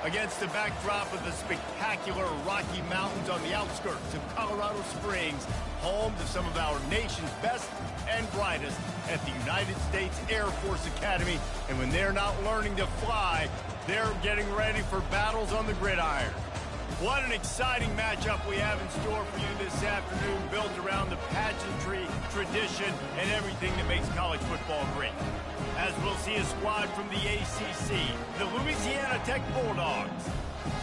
Against the backdrop of the spectacular Rocky Mountains on the outskirts of Colorado Springs, home to some of our nation's best and brightest at the United States Air Force Academy. And when they're not learning to fly, they're getting ready for battles on the gridiron. What an exciting matchup we have in store for you this afternoon, built around the pageantry, tradition, and everything that makes college football great. As we'll see a squad from the ACC, the Louisiana Tech Bulldogs,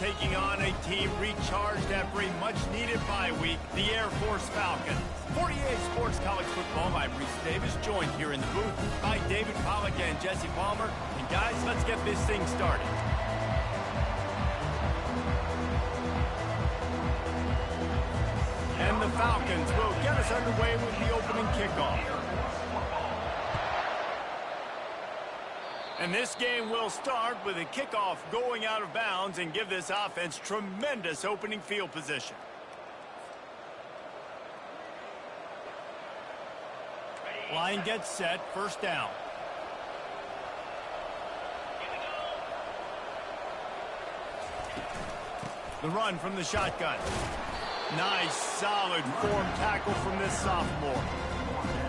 taking on a team recharged after a much-needed bye week, the Air Force Falcons. 48 Sports College Football, I'm Reese Davis, joined here in the booth by David Pollack and Jesse Palmer. And guys, let's get this thing started. And the Falcons will get us underway with the opening kickoff. And this game will start with a kickoff going out of bounds and give this offense tremendous opening field position. Line gets set, first down. The run from the shotgun. Nice, solid form tackle from this sophomore.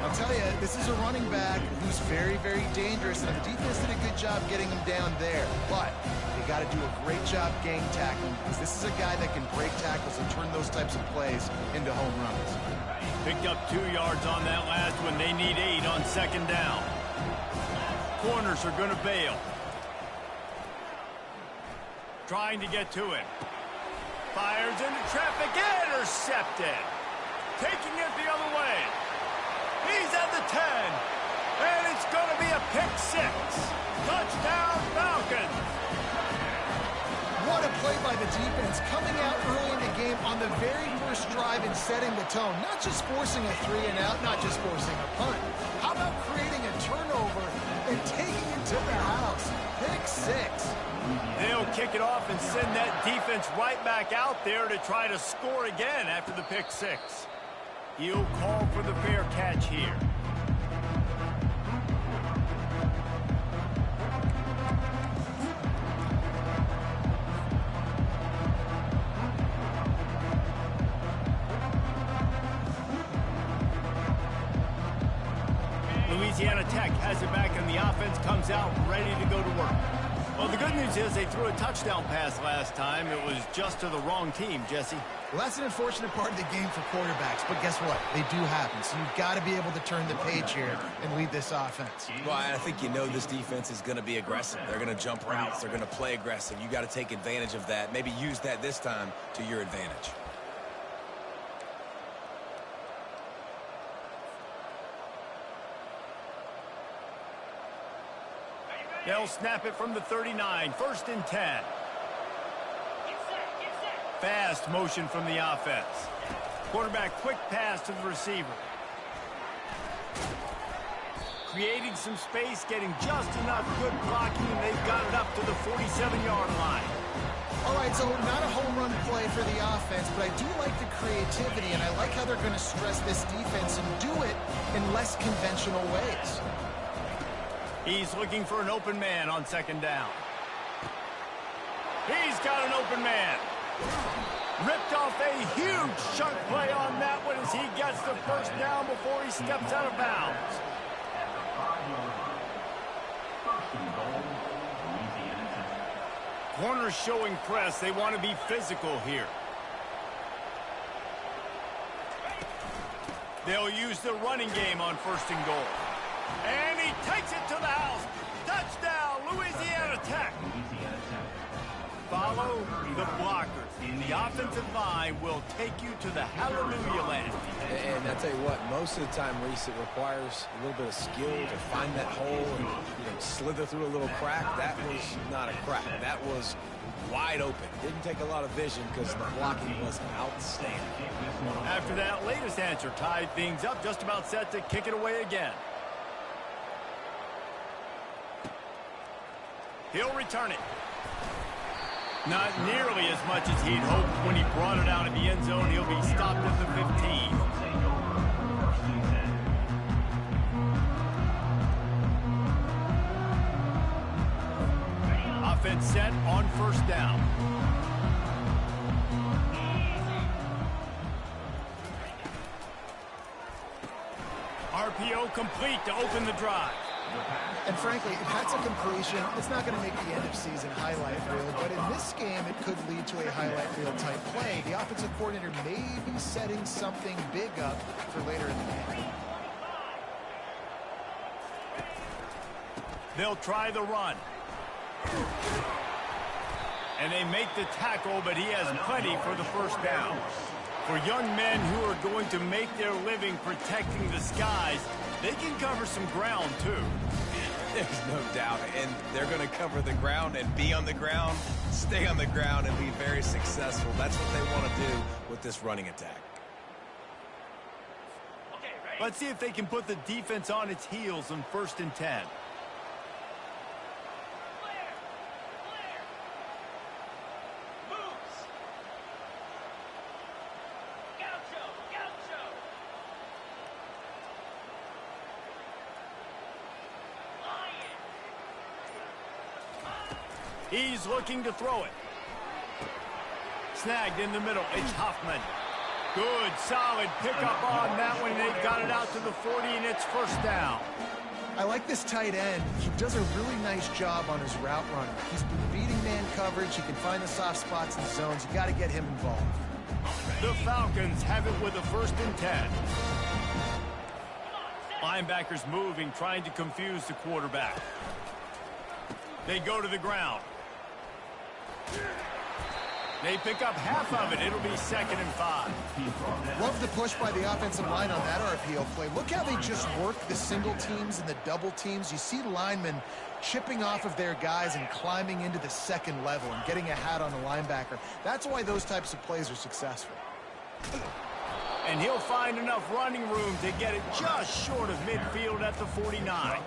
I'll tell you, this is a running back who's very, very dangerous, and the defense did a good job getting him down there. But they got to do a great job gang tackling, because this is a guy that can break tackles and turn those types of plays into home runs. Picked up 2 yards on that last one. They need 8 on second down. Corners are going to bail. Trying to get to him. Fires into traffic, intercepted. Taking it the other way. He's at the 10. And it's going to be a pick 6. Touchdown, Falcons. What a play by the defense, coming out early in the game on the very first drive and setting the tone. Not just forcing a 3 and out, not just forcing a punt. How about creating a turnover and taking it to the house? Pick 6. They'll kick it off and send that defense right back out there to try to score again after the pick 6. He'll call for the fair catch here. Louisiana Tech has it back, and the offense comes out ready to go to work. Well, the good news is they threw a touchdown pass last time. It was just to the wrong team, Jesse. Well, that's an unfortunate part of the game for quarterbacks, but guess what? They do happen, so you've got to be able to turn the page here and lead this offense. Well, I think you know this defense is going to be aggressive. They're going to jump routes. They're going to play aggressive. You got to take advantage of that. Maybe use that this time to your advantage. They'll snap it from the 39, first and 10. Fast motion from the offense. Quarterback quick pass to the receiver. Creating some space, getting just enough good blocking, and they've got it up to the 47-yard line. All right, so not a home run play for the offense, but I do like the creativity, and I like how they're going to stress this defense and do it in less conventional ways. He's looking for an open man on second down. He's got an open man. Ripped off a huge chunk play on that one as he gets the first down before he steps out of bounds. Corners showing press. They want to be physical here. They'll use the running game on first and goal. And he takes it to the house. Touchdown, Louisiana Tech. Follow the blockers. The offensive line will take you to the hallelujah land. And I tell you what, most of the time, Reese, it requires a little bit of skill to find that hole and slither through a little crack. That was not a crack. That was wide open. Didn't take a lot of vision because the blocking was outstanding. After that latest answer tied things up, just about set to kick it away again. He'll return it. Not nearly as much as he'd hoped when he brought it out of the end zone. He'll be stopped at the 15. defense set on first down. RPO complete to open the drive. And frankly, if that's a completion, it's not going to make the end of season highlight reel, but in this game, it could lead to a highlight reel type play. The offensive coordinator may be setting something big up for later in the game. They'll try the run. And they make the tackle, but he has plenty for the first down. For young men who are going to make their living protecting the skies, they can cover some ground, too. There's no doubt, and they're going to cover the ground and be on the ground, stay on the ground, and be very successful. That's what they want to do with this running attack. Let's see if they can put the defense on its heels on 1st and 10. He's looking to throw it. Snagged in the middle. It's Huffman. Good, solid pickup on that one. They got it out to the 40, and it's first down. I like this tight end. He does a really nice job on his route running. He's been beating man coverage. He can find the soft spots and zones. You got to get him involved. The Falcons have it with a 1st and 10. Linebackers moving, trying to confuse the quarterback. They go to the ground. They pick up half of it. It'll be 2nd and 5. Love the push by the offensive line on that RPO play. Look how they just work the single teams and the double teams. You see linemen chipping off of their guys and climbing into the 2nd level and getting a hat on the linebacker. That's why those types of plays are successful. And he'll find enough running room to get it just short of midfield at the 49.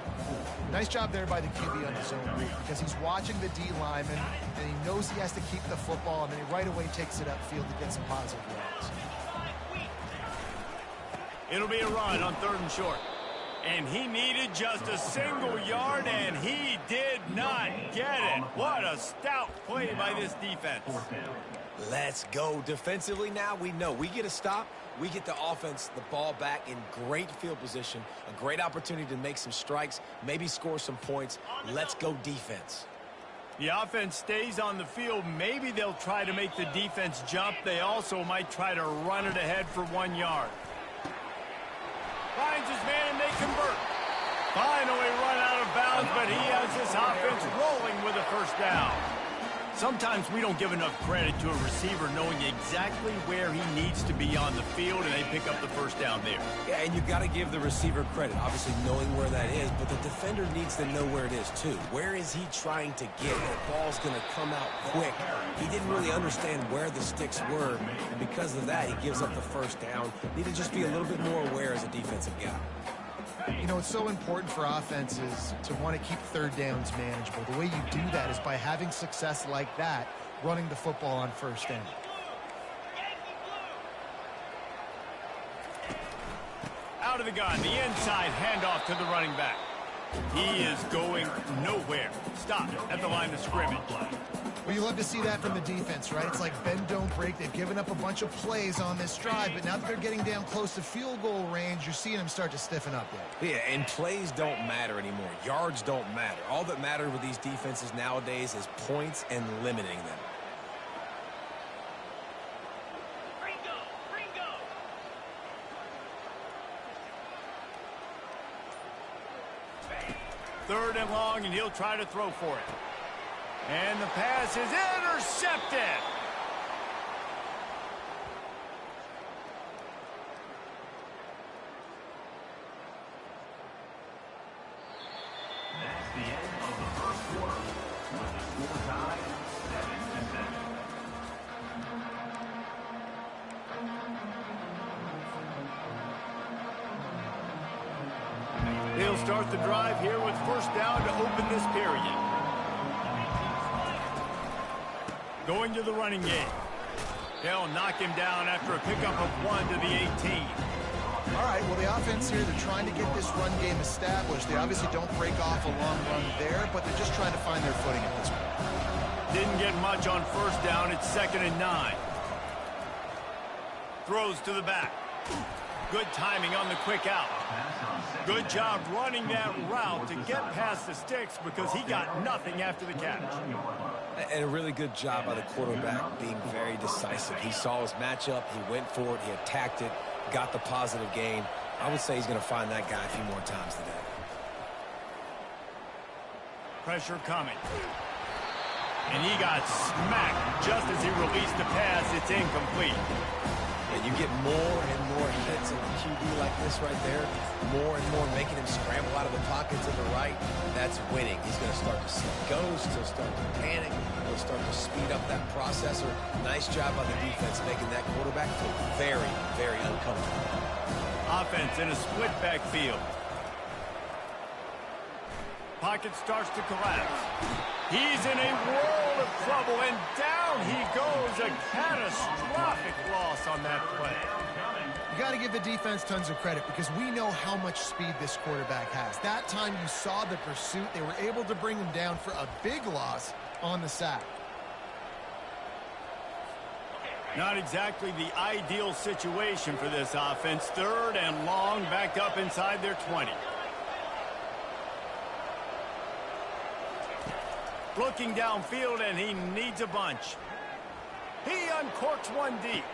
Nice job there by the QB on the zone read, because he's watching the D lineman, and he knows he has to keep the football, and then he right away takes it upfield to get some positive yards. It'll be a run on 3rd and short. And he needed just a single yard, and he did not get it. What a stout play by this defense. Let's go. Defensively now, we know we get a stop. We get the offense the ball back in great field position, a great opportunity to make some strikes, maybe score some points. Let's go defense. The offense stays on the field. Maybe they'll try to make the defense jump. They also might try to run it ahead for 1 yard. Finds his man and they convert. Finally run out of bounds, but he has this offense rolling with a 1st down. Sometimes we don't give enough credit to a receiver knowing exactly where he needs to be on the field, and they pick up the 1st down there. Yeah, and you got to give the receiver credit, obviously knowing where that is, but the defender needs to know where it is too. Where is he trying to get? The ball's going to come out quick. He didn't really understand where the sticks were, and because of that, he gives up the 1st down. Need to just be a little bit more aware as a defensive guy. You know, it's so important for offenses to want to keep 3rd downs manageable. The way you do that is by having success like that, running the football on 1st down. Out of the gun, the inside handoff to the running back. He is going nowhere. Stop at the line of scrimmage. Well, you love to see that from the defense, right? It's like bend, don't break. They've given up a bunch of plays on this drive, but now that they're getting down close to field goal range, you're seeing them start to stiffen up there. Yeah, and plays don't matter anymore. Yards don't matter. All that matters with these defenses nowadays is points and limiting them. Third and long, and he'll try to throw for it. And the pass is intercepted. That's the end of the 1st quarter. With the score tied 7-7. They'll start the drive here with 1st down to open this period. Going to the running game. They'll knock him down after a pickup of 1 to the 18. All right, well, the offense here, they're trying to get this run game established. They obviously don't break off a long run there, but they're just trying to find their footing at this point. Didn't get much on first down. It's 2nd and 9. Throws to the back. Good timing on the quick out. Good job running that route to get past the sticks because he got nothing after the catch. And a really good job by the quarterback being very decisive. He saw his matchup, he went for it, he attacked it, got the positive gain. I would say he's going to find that guy a few more times today. Pressure coming. And he got smacked just as he released the pass. It's incomplete. And you get more and more hits in the QB like this right there, more and more making him scramble out of the pocket to the right. That's winning. He's going to start to see ghosts. He'll start to panic. He'll start to speed up that processor. Nice job by the defense making that quarterback feel very, very uncomfortable. Offense in a split backfield. Pocket starts to collapse. He's in a world of trouble, and down he goes. A catastrophic loss on that play. You got to give the defense tons of credit because we know how much speed this quarterback has. That time you saw the pursuit. They were able to bring him down for a big loss on the sack. Not exactly the ideal situation for this offense. 3rd and long, backed up inside their 20. Looking downfield, and he needs a bunch. He uncorks one deep.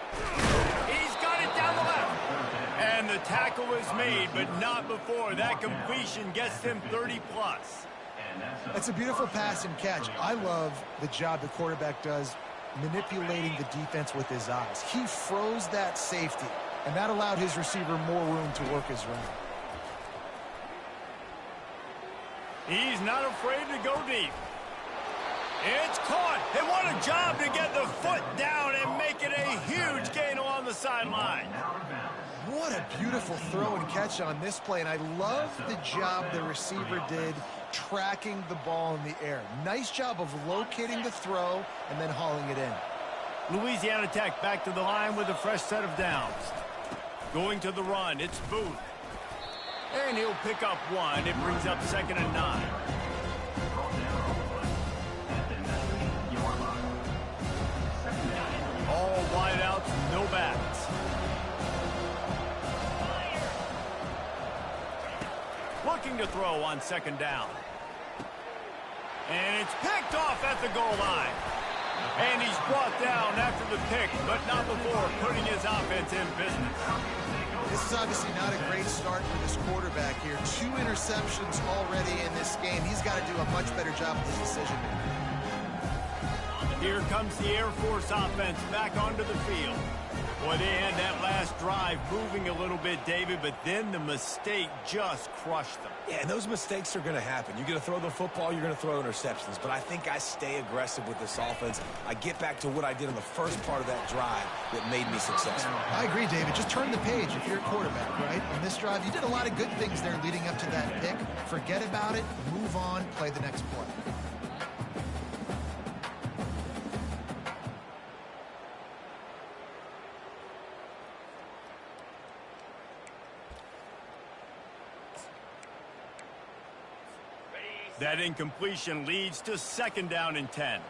He's got it down the left. And the tackle is made, but not before. That completion gets him 30-plus. That's a beautiful pass and catch. I love the job the quarterback does manipulating the defense with his eyes. He froze that safety, and that allowed his receiver more room to work his route. He's not afraid to go deep. It's caught. And what a job to get the foot down and make it a huge gain along the sideline. What a beautiful throw and catch on this play, and I love the job the receiver did tracking the ball in the air. Nice job of locating the throw and then hauling it in. Louisiana Tech back to the line with a fresh set of downs. Going to the run, it's Booth. And he'll pick up one. It brings up 2nd and 9. All wideouts, no backs. Looking to throw on 2nd down. And it's picked off at the goal line. And he's brought down after the pick, but not before putting his offense in business. This is obviously not a great start for this quarterback here. 2 interceptions already in this game. He's got to do a much better job with his decision-making. Here comes the Air Force offense back onto the field. Boy, they had that last drive moving a little bit, David, but then the mistake just crushed them. Yeah, and those mistakes are going to happen. You're going to throw the football, you're going to throw interceptions. But I think I stay aggressive with this offense. I get back to what I did in the first part of that drive that made me successful. I agree, David. Just turn the page if you're a quarterback, right? On this drive, you did a lot of good things there leading up to that pick. Forget about it, move on, play the next play. That incompletion leads to 2nd down and 10.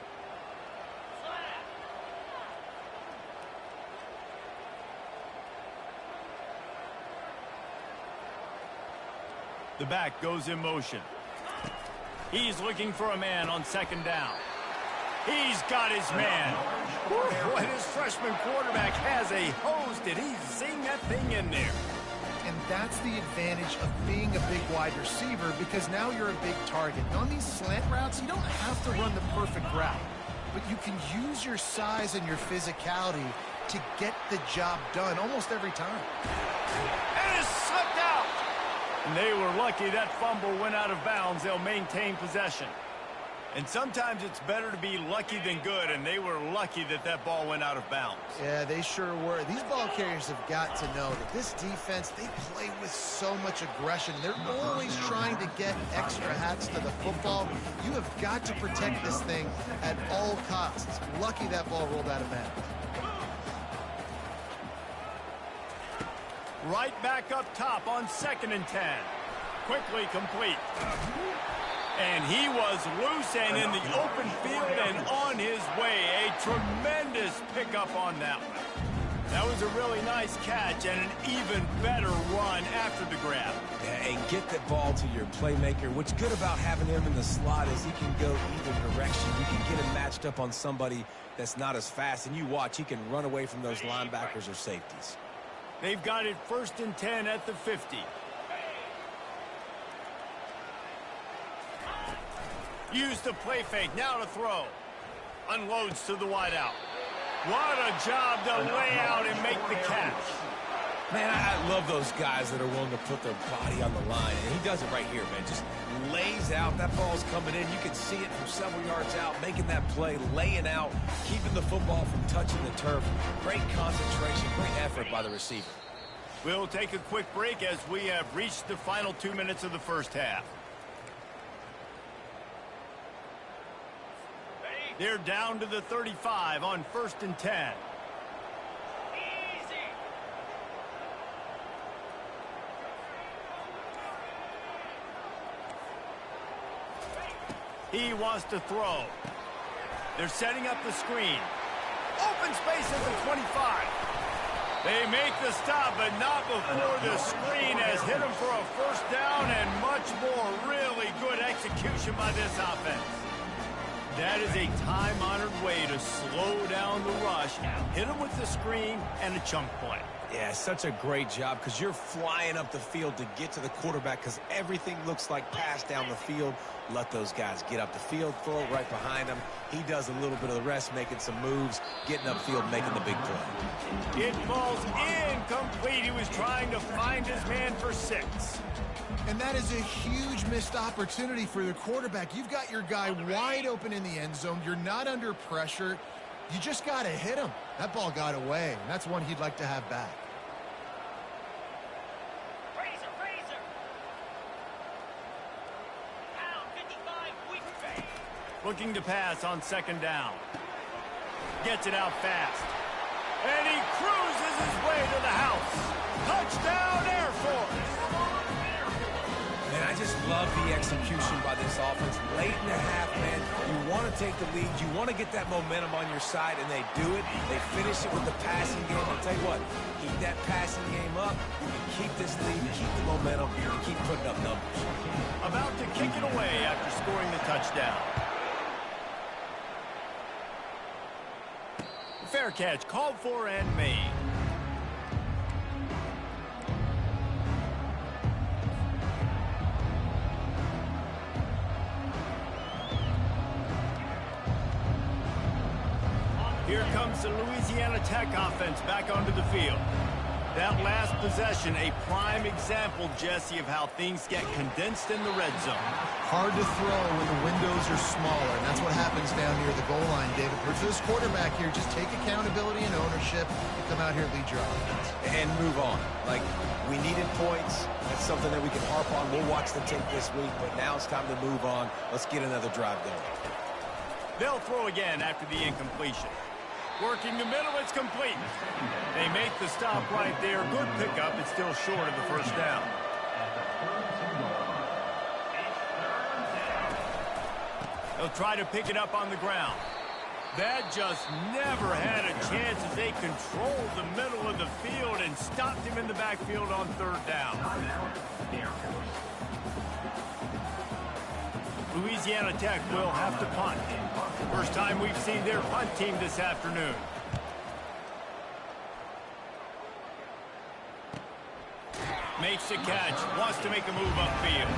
The back goes in motion. He's looking for a man on 2nd down. He's got his man. Boy, this freshman quarterback has a hose. Did he zing that thing in there? And that's the advantage of being a big wide receiver because now you're a big target. On these slant routes, you don't have to run the perfect route, but you can use your size and your physicality to get the job done almost every time. And it's slipped out. And they were lucky that fumble went out of bounds. They'll maintain possession. And sometimes it's better to be lucky than good, and they were lucky that that ball went out of bounds. Yeah, they sure were. These ball carriers have got to know that this defense, they play with so much aggression. They're always trying to get extra hats to the football. You have got to protect this thing at all costs. Lucky that ball rolled out of bounds. Right back up top on 2nd and 10. Quickly complete. And he was loose and in the open field and on his way. A tremendous pickup on that one. That was a really nice catch and an even better run after the grab. Yeah, and get that ball to your playmaker. What's good about having him in the slot is he can go either direction. You can get him matched up on somebody that's not as fast, and you watch, he can run away from those linebackers or safeties. They've got it 1st and 10 at the 50. Use the play fake, now to throw. Unloads to the wideout. What a job to lay out and make the catch. Man, I love those guys that are willing to put their body on the line. And he does it right here, man. Just lays out. That ball's coming in. You can see it from several yards out, making that play, laying out, keeping the football from touching the turf. Great concentration, great effort by the receiver. We'll take a quick break as we have reached the final 2 minutes of the first half. They're down to the 35 on 1st and 10. He wants to throw. They're setting up the screen. Open space at the 25. They make the stop, but not before the screen has hit them for a first down and much more. Really good execution by this offense. That is a time-honored way to slow down the rush, hit them with the screen, and a chunk play. Yeah, such a great job because you're flying up the field to get to the quarterback because everything looks like pass down the field. Let those guys get up the field, throw it right behind him. He does a little bit of the rest, making some moves, getting upfield, making the big play. It falls incomplete. He was trying to find his man for 6. And that is a huge missed opportunity for the quarterback. You've got your guy wide open in the end zone. You're not under pressure. You just got to hit him. That ball got away, and that's one he'd like to have back. Looking to pass on 2nd down. Gets it out fast. And he cruises his way to the house. Touchdown, Air Force! Man, I just love the execution by this offense. Late in the half, man, you want to take the lead. You want to get that momentum on your side, and they do it. They finish it with the passing game. I'll tell you what, keep that passing game up. You can keep this lead, keep the momentum, and keep putting up numbers. About to kick it away after scoring the touchdown. Fair catch called for and made. Here comes the Louisiana Tech offense back onto the field. That last possession, a prime example, Jesse, of how things get condensed in the red zone. Hard to throw when the windows are smaller, and that's what happens down near the goal line, David. For this quarterback here, just take accountability and ownership and come out here and lead your offense. And move on. Like, we needed points. That's something that we can harp on. We'll watch the tape this week, but now it's time to move on. Let's get another drive going. They'll throw again after the incompletion. Working the middle, it's complete. They make the stop right there. Good pickup. It's still short of the first down. They'll try to pick it up on the ground. That just never had a chance as they controlled the middle of the field and stopped him in the backfield on 3rd down. Louisiana Tech will have to punt. First time we've seen their punt team this afternoon. Makes the catch, wants to make a move upfield.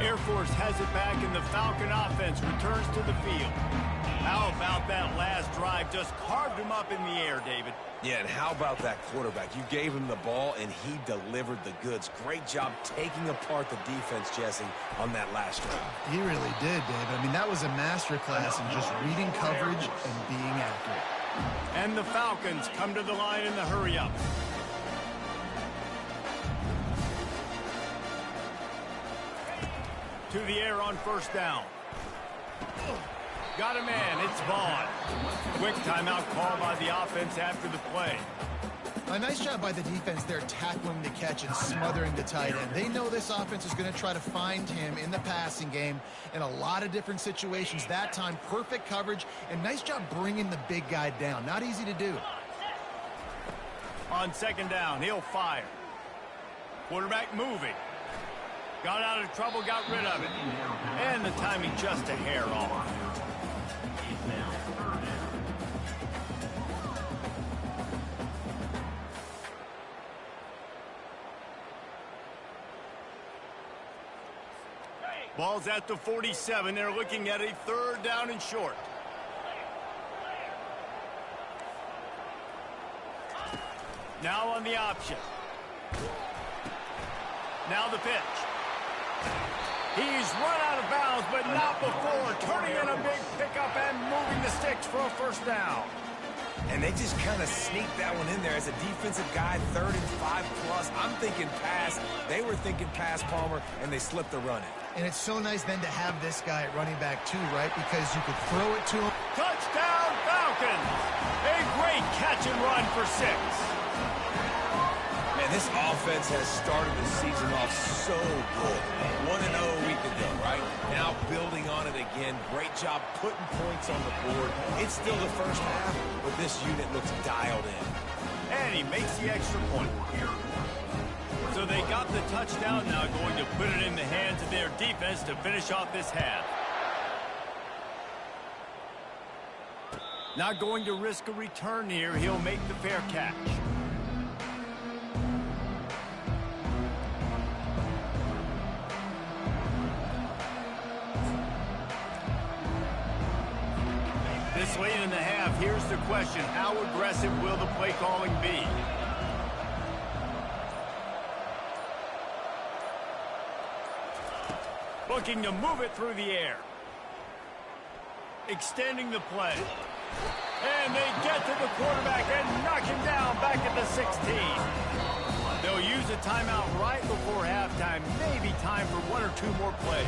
Air Force has it back, and the Falcon offense returns to the field. How about that last drive? Just carved him up in the air, David. Yeah, and how about that quarterback? You gave him the ball, and he delivered the goods. Great job taking apart the defense, Jesse, on that last drive. He really did, David. I mean, that was a masterclass in just reading coverage and being accurate. And the Falcons come to the line in the hurry-up. To the air on 1st down. Got a man, it's Vaughn. Quick timeout call by the offense after the play. A nice job by the defense there, tackling the catch and smothering the tight end. They know this offense is going to try to find him in the passing game in a lot of different situations. That time, perfect coverage, and nice job bringing the big guy down. Not easy to do. On second down, he'll fire. Quarterback moving. Got out of trouble, got rid of it. And the timing just a hair off. Ball's at the 47. They're looking at a third down and short. Now on the option. Now the pitch. He's run out of bounds, but not before. Turning in a big pickup and moving the sticks for a first down. And they just kind of sneaked that one in there as a defensive guy, 3rd and 5+. I'm thinking pass. They were thinking pass, Palmer, and they slipped the run in. And it's so nice then to have this guy at running back too, right? Because you could throw it to him. Touchdown, Falcons! A great catch and run for 6. Man, this offense has started the season off so good. 1-0 a week ago, right? Now building on it again. Great job putting points on the board. It's still the first half, but this unit looks dialed in. And he makes the extra point. So they got the touchdown, now going to put it in the hands of their defense to finish off this half. Not going to risk a return here. He'll make the fair catch. This late in the half, here's the question. How aggressive will the play calling be? Looking to move it through the air. Extending the play. And they get to the quarterback and knock him down back at the 16. They'll use a timeout right before halftime. Maybe time for 1 or 2 more plays.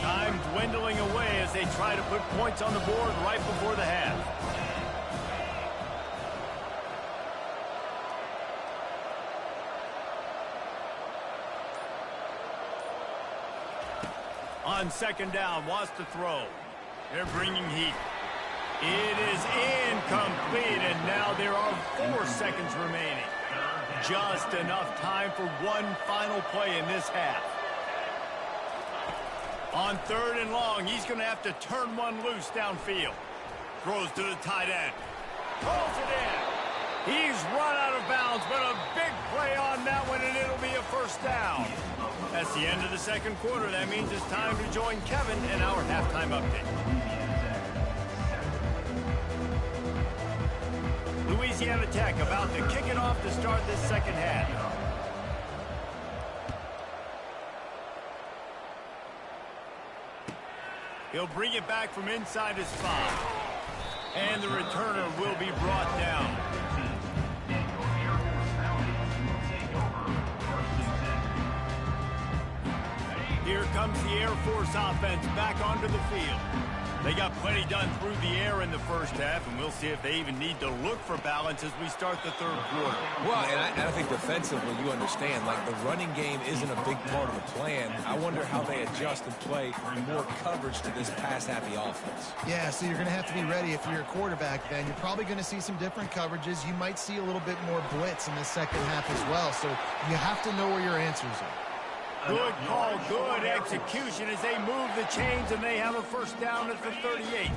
Time dwindling away as they try to put points on the board right before the half. On second down, wants to throw. They're bringing heat. It is incomplete, and now there are 4 seconds remaining. Just enough time for one final play in this half. On 3rd and long, he's going to have to turn one loose downfield. Throws to the tight end. Pulls it in. He's run out of bounds, but a big play on that one, and it'll be a first down. That's the end of the second quarter. That means it's time to join Kevin in our halftime update. Louisiana Tech about to kick it off to start this second half. He'll bring it back from inside his 5. And the returner will be brought down. Here comes the Air Force offense back onto the field. They got plenty done through the air in the first half, and we'll see if they even need to look for balance as we start the third quarter. Well, and I think defensively, you understand, like the running game isn't a big part of the plan. I wonder how they adjust and play more coverage to this pass-happy offense. Yeah, so you're going to have to be ready if you're a quarterback then. You're probably going to see some different coverages. You might see a little bit more blitz in the second half as well, so you have to know where your answers are. Good call, good execution as they move the chains, and they have a first down at the 38.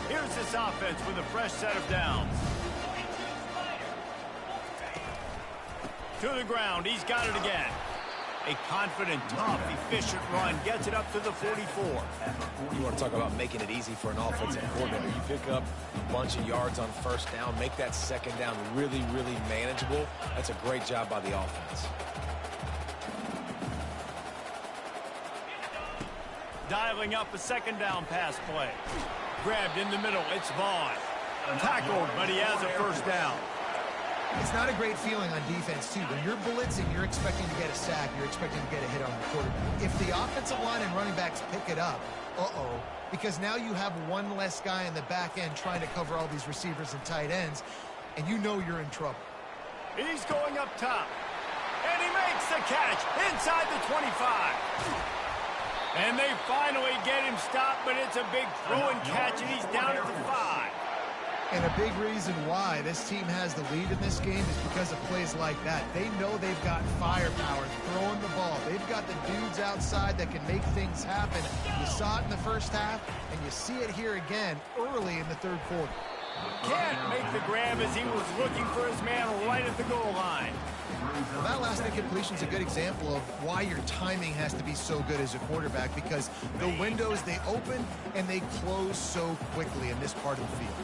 Here's this offense with a fresh set of downs. To the ground, he's got it again. A confident, tough, efficient run gets it up to the 44. You want to talk about making it easy for an offensive coordinator. You pick up a bunch of yards on first down, make that second down really, really manageable. That's a great job by the offense. Dialing up a second down pass play. Grabbed in the middle, it's Vaughn. Tackled, but he has a first down. It's not a great feeling on defense, too. When you're blitzing, you're expecting to get a sack. You're expecting to get a hit on the quarterback. If the offensive line and running backs pick it up, because now you have one less guy in the back end trying to cover all these receivers and tight ends, and you know you're in trouble. He's going up top. And he makes the catch inside the 25. And they finally get him stopped, but it's a big throw and catch, and he's down at the 5. And a big reason why this team has the lead in this game is because of plays like that. They know they've got firepower throwing the ball. They've got the dudes outside that can make things happen. You saw it in the first half, and you see it here again early in the third quarter. Can't make the grab as he was looking for his man right at the goal line. Well, that last incompletion is a good example of why your timing has to be so good as a quarterback, because the windows, they open and they close so quickly in this part of the field.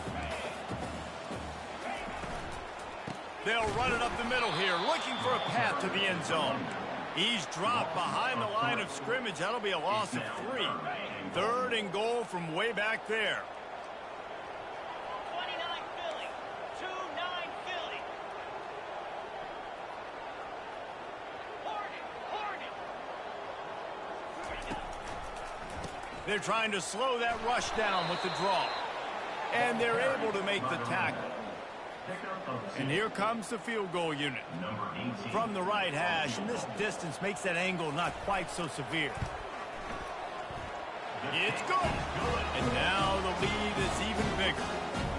They'll run it up the middle here, looking for a path to the end zone. He's dropped behind the line of scrimmage. That'll be a loss of 3. 3rd and goal from way back there. 29 Philly. 2-9 Philly. Hornet. They're trying to slow that rush down with the draw. And they're able to make the tackle. And here comes the field goal unit. From the right hash, and this distance makes that angle not quite so severe. It's good. And now the lead is even bigger.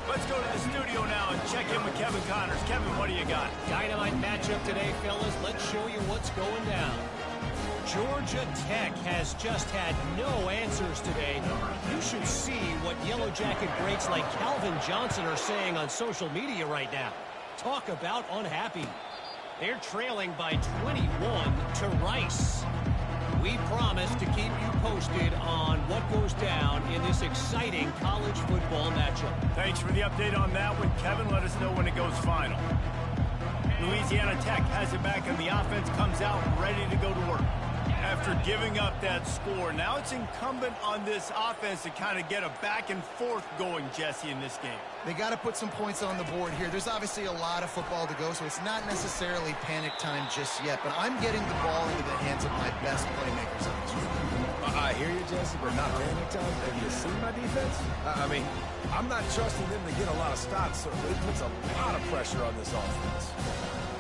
Let's go to the studio now and check in with Kevin Connors. Kevin, what do you got? Dynamite matchup today, fellas. Let's show you what's going down. Georgia Tech has just had no answers today. You should see what Yellow Jacket greats like Calvin Johnson are saying on social media right now. Talk about unhappy. They're trailing by 21 to Rice. We promise to keep you posted on what goes down in this exciting college football matchup. Thanks for the update on that one, Kevin. Let us know when it goes final. Louisiana Tech has it back, and the offense comes out ready to go to work. After giving up that score, now it's incumbent on this offense to kind of get a back and forth going, Jesse, in this game. They got to put some points on the board here. There's obviously a lot of football to go, so it's not necessarily panic time just yet, but I'm getting the ball into the hands of my best playmakers on this field. I hear you, Jesse, but not panic time. Have you seen my defense? I mean, I'm not trusting them to get a lot of stops, so it puts a lot of pressure on this offense.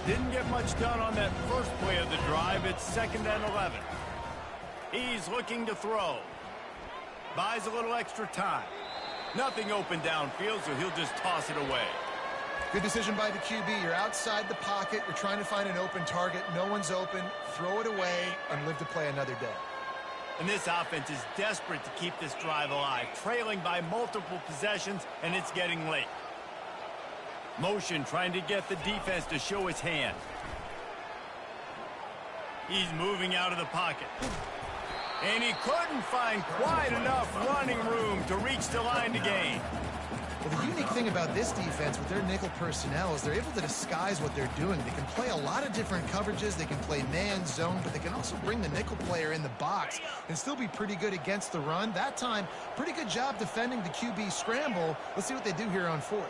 Didn't get much done on that first play of the drive. It's 2nd and 11. He's looking to throw. Buys a little extra time. Nothing open downfield, so he'll just toss it away. Good decision by the QB. You're outside the pocket. You're trying to find an open target. No one's open. Throw it away and live to play another day. And this offense is desperate to keep this drive alive, trailing by multiple possessions, and it's getting late. Motion trying to get the defense to show his hand. He's moving out of the pocket. And he couldn't find quite enough running room to reach the line to gain. Well, the unique thing about this defense with their nickel personnel is they're able to disguise what they're doing. They can play a lot of different coverages. They can play man, zone, but they can also bring the nickel player in the box and still be pretty good against the run. That time, pretty good job defending the QB scramble. Let's see what they do here on 4th.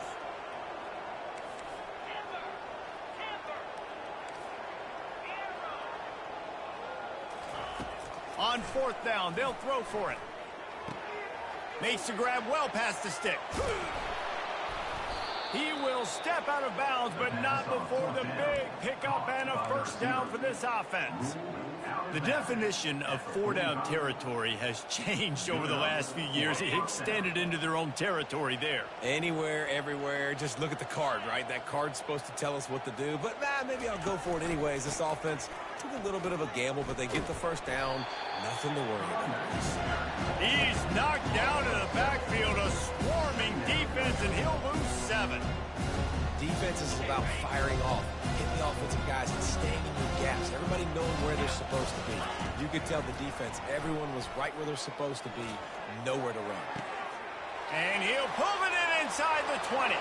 On 4th down, they'll throw for it. Makes the grab well past the stick. He will step out of bounds, but not before the big pickup and a first down for this offense. The definition of 4-down territory has changed over the last few years. It extended into their own territory there. Anywhere, everywhere, just look at the card, right? That card's supposed to tell us what to do, but maybe I'll go for it anyways. This offense took a little bit of a gamble, but they get the first down. Nothing to worry about. He's knocked down in the backfield, a swarming defense, and he'll lose 7. Defense is about firing off, hitting the offensive guys and staying in your gaps. Everybody knowing where they're supposed to be. You could tell the defense, everyone was right where they're supposed to be, nowhere to run. And he'll pull it in inside the 20.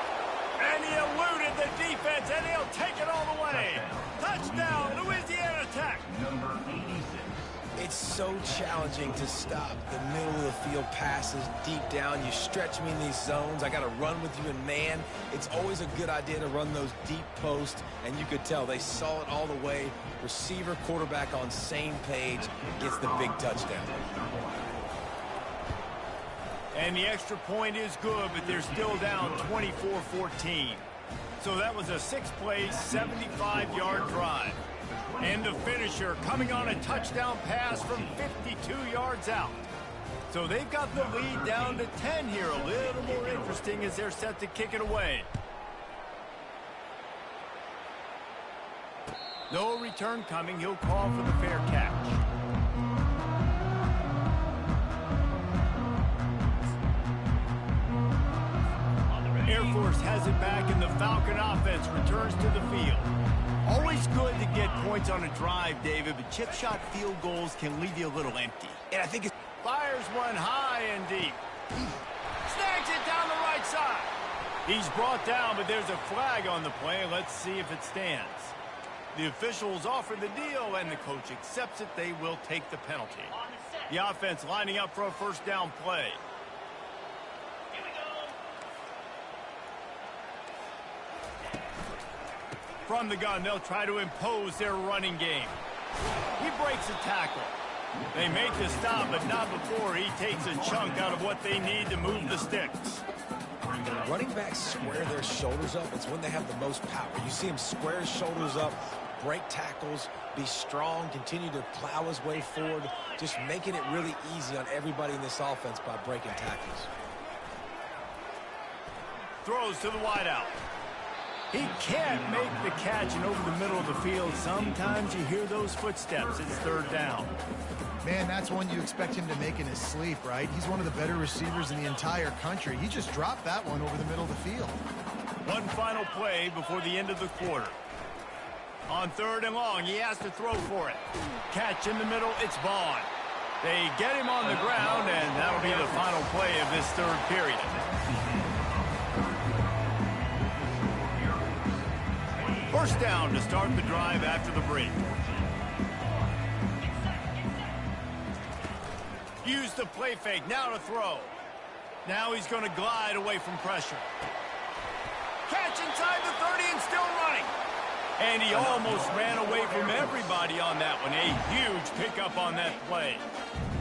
And he eluded the defense, and he'll take it all the way. Touchdown, Louisiana Tech. Number 86. It's so challenging to stop the middle of the field passes deep down. You stretch me in these zones. I got to run with you in man. It's always a good idea to run those deep posts, and you could tell they saw it all the way. Receiver, quarterback on same page, gets the big touchdown. And the extra point is good, but they're still down 24-14. So that was a 6-play, 75-yard drive. And the finisher coming on a touchdown pass from 52 yards out. So they've got the lead down to 10 here. A little more interesting as they're set to kick it away. No return coming. He'll call for the fair catch. Air Force has it back, and the Falcon offense returns to the field. Always good to get points on a drive, David, but chip shot field goals can leave you a little empty. And I think it's... Fires one high and deep. Snags it down the right side. He's brought down, but there's a flag on the play. Let's see if it stands. The officials offer the deal, and the coach accepts it. They will take the penalty. The offense lining up for a first down play. From the gun, they'll try to impose their running game. He breaks a tackle. They make the stop, but not before he takes a chunk out of what they need to move the sticks. Running backs square their shoulders up. It's when they have the most power. You see him square his shoulders up, break tackles, be strong, continue to plow his way forward, just making it really easy on everybody in this offense by breaking tackles. Throws to the wideout. He can't make the catch, and over the middle of the field, sometimes you hear those footsteps. It's third down. Man, that's one you expect him to make in his sleep, right? He's one of the better receivers in the entire country. He just dropped that one over the middle of the field. One final play before the end of the quarter. On third and long, he has to throw for it. Catch in the middle, it's Vaughn. They get him on the ground, and that'll be the final play of this third period. First down to start the drive after the break. Use the play fake, now to throw. Now he's going to glide away from pressure. Catch inside the 30 and still running. And he almost ran away from everybody on that one. A huge pickup on that play.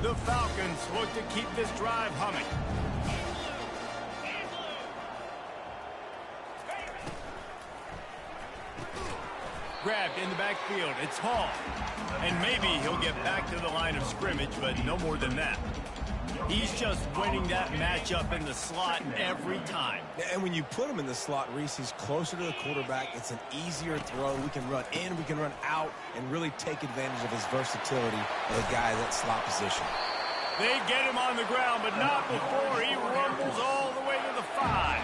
The Falcons look to keep this drive humming. Grabbed in the backfield. It's Hall. And maybe he'll get back to the line of scrimmage, but no more than that. He's just winning that matchup in the slot every time. And when you put him in the slot, Reese, he's closer to the quarterback. It's an easier throw. We can run in, we can run out, and really take advantage of his versatility of a guy in that slot position. They get him on the ground, but not before he rumbles all the way to the 5.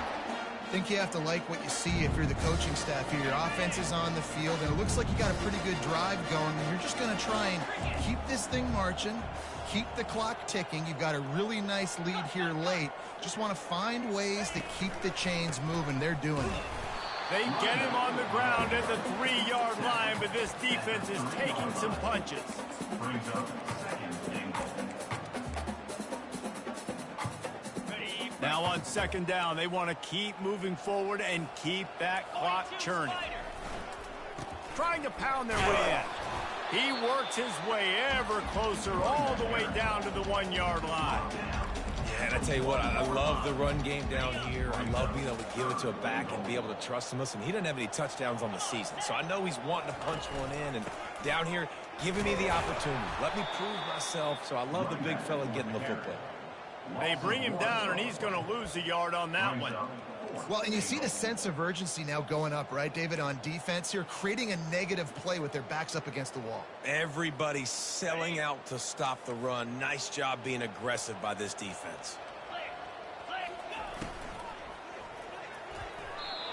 I think you have to like what you see if you're the coaching staff here. Your offense is on the field, and it looks like you got a pretty good drive going, and you're just going to try and keep this thing marching, keep the clock ticking. You've got a really nice lead here late. Just want to find ways to keep the chains moving. They're doing it. They get him on the ground at the 3-yard line, but this defense is taking some punches. Now on second down, they want to keep moving forward and keep that clock churning. Trying to pound their way in. He works his way ever closer all the way down to the 1-yard line. Yeah, and I tell you what, I love the run game down here. I love being able to give it to a back and be able to trust him. Listen, he doesn't have any touchdowns on the season, so I know he's wanting to punch one in. And down here, giving me the opportunity. Let me prove myself, so I love the big fella getting the football. They bring him down, and he's going to lose a yard on that one. Well, and you see the sense of urgency now going up, right, David, on defense here, creating a negative play with their backs up against the wall. Everybody's selling out to stop the run. Nice job being aggressive by this defense.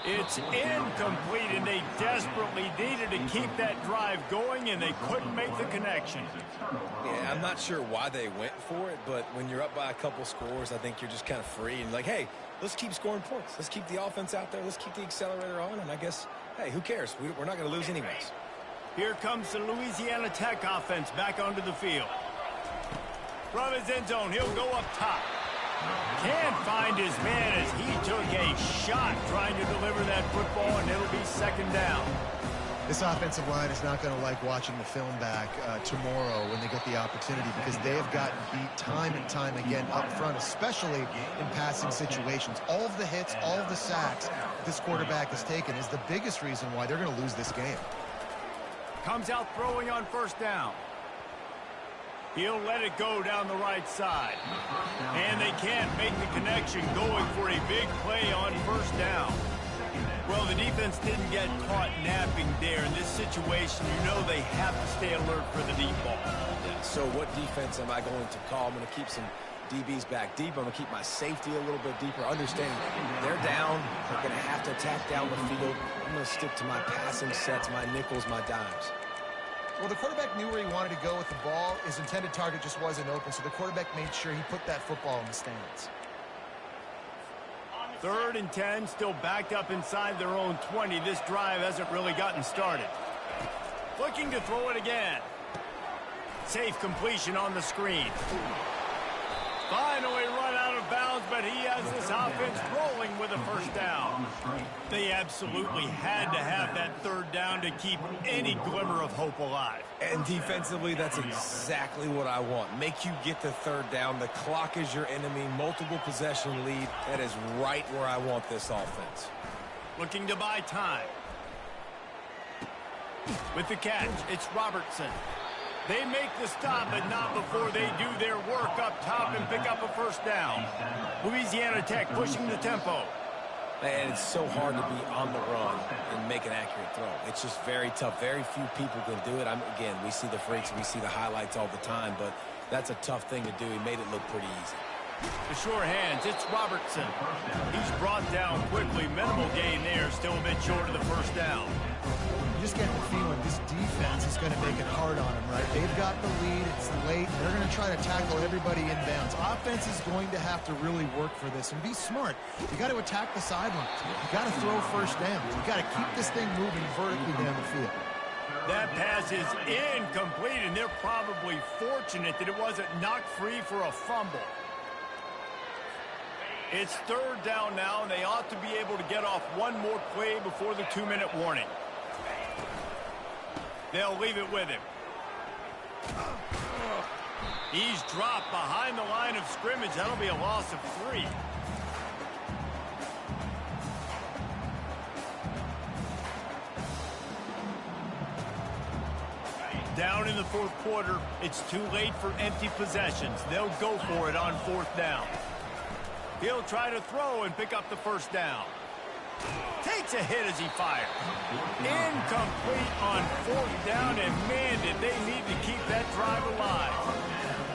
It's incomplete, and they desperately needed to keep that drive going, and they couldn't make the connection. Yeah, I'm not sure why they went for it, but when you're up by a couple scores, I think you're just kind of free and like, hey, let's keep scoring points. Let's keep the offense out there. Let's keep the accelerator on, and I guess, hey, who cares? We're not going to lose anyways. Here comes the Louisiana Tech offense back onto the field. From his end zone, he'll go up top. Can't find his man as he took a shot trying to deliver that football, and it'll be second down. This offensive line is not going to like watching the film back tomorrow when they get the opportunity, because they have gotten beat time and time again up front, especially in passing situations. All of the hits, all of the sacks this quarterback has taken is the biggest reason why they're going to lose this game. Comes out throwing on first down. He'll let it go down the right side. And they can't make the connection, going for a big play on first down. Well, the defense didn't get caught napping there. In this situation, you know they have to stay alert for the deep ball. Yeah, so what defense am I going to call? I'm going to keep some DBs back deep. I'm going to keep my safety a little bit deeper. Understanding they're down. They're going to have to attack down the field. I'm going to stick to my passing sets, my nickels, my dimes. Well, the quarterback knew where he wanted to go with the ball. His intended target just wasn't open, so the quarterback made sure he put that football in the stands. 3rd and 10, still backed up inside their own 20. This drive hasn't really gotten started. Looking to throw it again. Safe completion on the screen. Finally run out of bounds, but he has this offense rolling with a first down. They absolutely had to have that 3rd down to keep any glimmer of hope alive. And defensively, that's exactly what I want. Make you get the 3rd down. The clock is your enemy. Multiple possession lead. That is right where I want this offense. Looking to buy time. With the catch, it's Robertson. They make the stop, but not before they do their work up top and pick up a first down. Louisiana Tech pushing the tempo. And it's so hard to be on the run and make an accurate throw. It's just very tough. Very few people can do it. Again, we see the freaks, we see the highlights all the time, but that's a tough thing to do. He made it look pretty easy. The sure hands, it's Robertson. He's brought down quickly. Minimal gain there, still a bit short of the first down. You just get the feeling this defense is going to make it hard on them, right? They've got the lead. It's late. They're going to try to tackle everybody inbounds. Offense is going to have to really work for this and be smart. You got to attack the sidelines. You got to throw first downs. You got to keep this thing moving vertically down the field. That pass is incomplete, and they're probably fortunate that it wasn't knocked free for a fumble. It's 3rd down now, and they ought to be able to get off one more play before the 2-minute warning. They'll leave it with him. He's dropped behind the line of scrimmage. That'll be a loss of 3. Down in the 4th quarter, it's too late for empty possessions. They'll go for it on 4th down. He'll try to throw and pick up the first down. Takes a hit as he fires. Incomplete on 4th down, and man, did they need to keep that drive alive.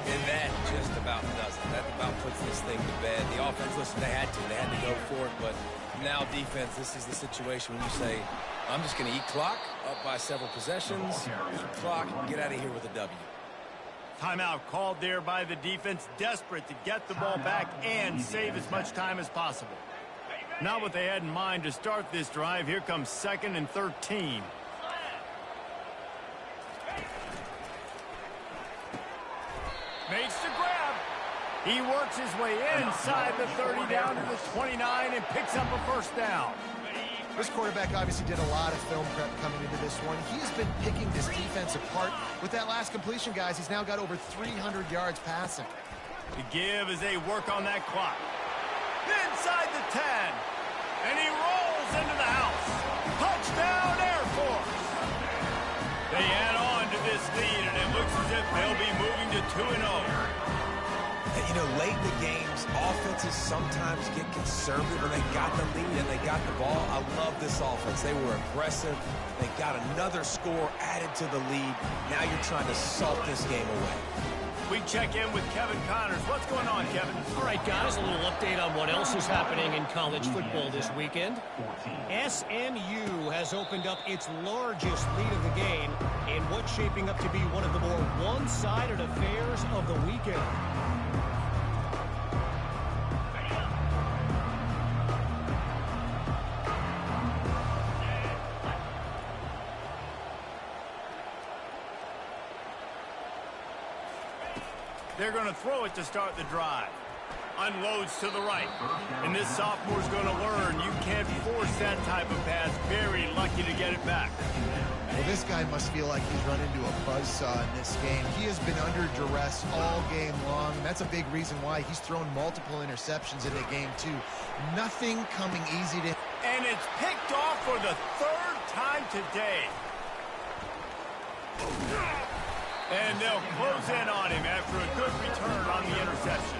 And that just about does it. That about puts this thing to bed. The offense, listen, they had to go for it, but now defense, this is the situation when you say, I'm just going to eat clock, up by several possessions, eat clock, and get out of here with a W. Timeout called there by the defense, desperate to get the ball back and save as much time as possible. Not what they had in mind to start this drive. Here comes 2nd and 13. Makes the grab. He works his way inside the 30 down to the 29 and picks up a first down. This quarterback obviously did a lot of film prep coming into this one. He has been picking this defense apart. With that last completion, guys, he's now got over 300 yards passing. The give as they work on that clock. Inside the 10. And he rolls into the house. Touchdown, Air Force. They add on to this lead, and it looks as if they'll be moving to 2-0. You know, late in the games, offenses sometimes get conservative when they got the lead and they got the ball. I love this offense. They were aggressive. They got another score added to the lead. Now you're trying to salt this game away. We check in with Kevin Connors. What's going on, Kevin? All right, guys, a little update on what else is happening in college football this weekend. SMU has opened up its largest lead of the game in what's shaping up to be one of the more one-sided affairs of the weekend. They're going to throw it to start the drive. Unloads to the right. And this sophomore's going to learn you can't force that type of pass. Very lucky to get it back. Well, this guy must feel like he's run into a buzzsaw in this game. He has been under duress all game long. That's a big reason why he's thrown multiple interceptions in the game, too. Nothing coming easy to him. And it's picked off for the third time today. And they'll close in on him after a good return on the interception.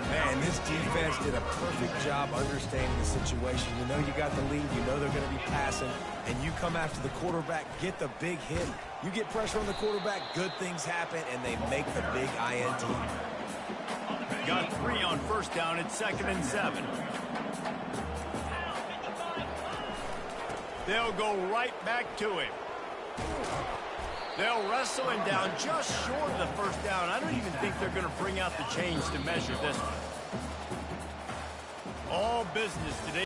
Man, this defense did a perfect job understanding the situation. You know you got the lead, you know they're going to be passing, and you come after the quarterback, get the big hit. You get pressure on the quarterback, good things happen, and they make the big INT. Got 3 on first down. It's 2nd and 7. They'll go right back to him. They'll wrestle him down just short of the first down. I don't even think they're going to bring out the chains to measure this one. All business today.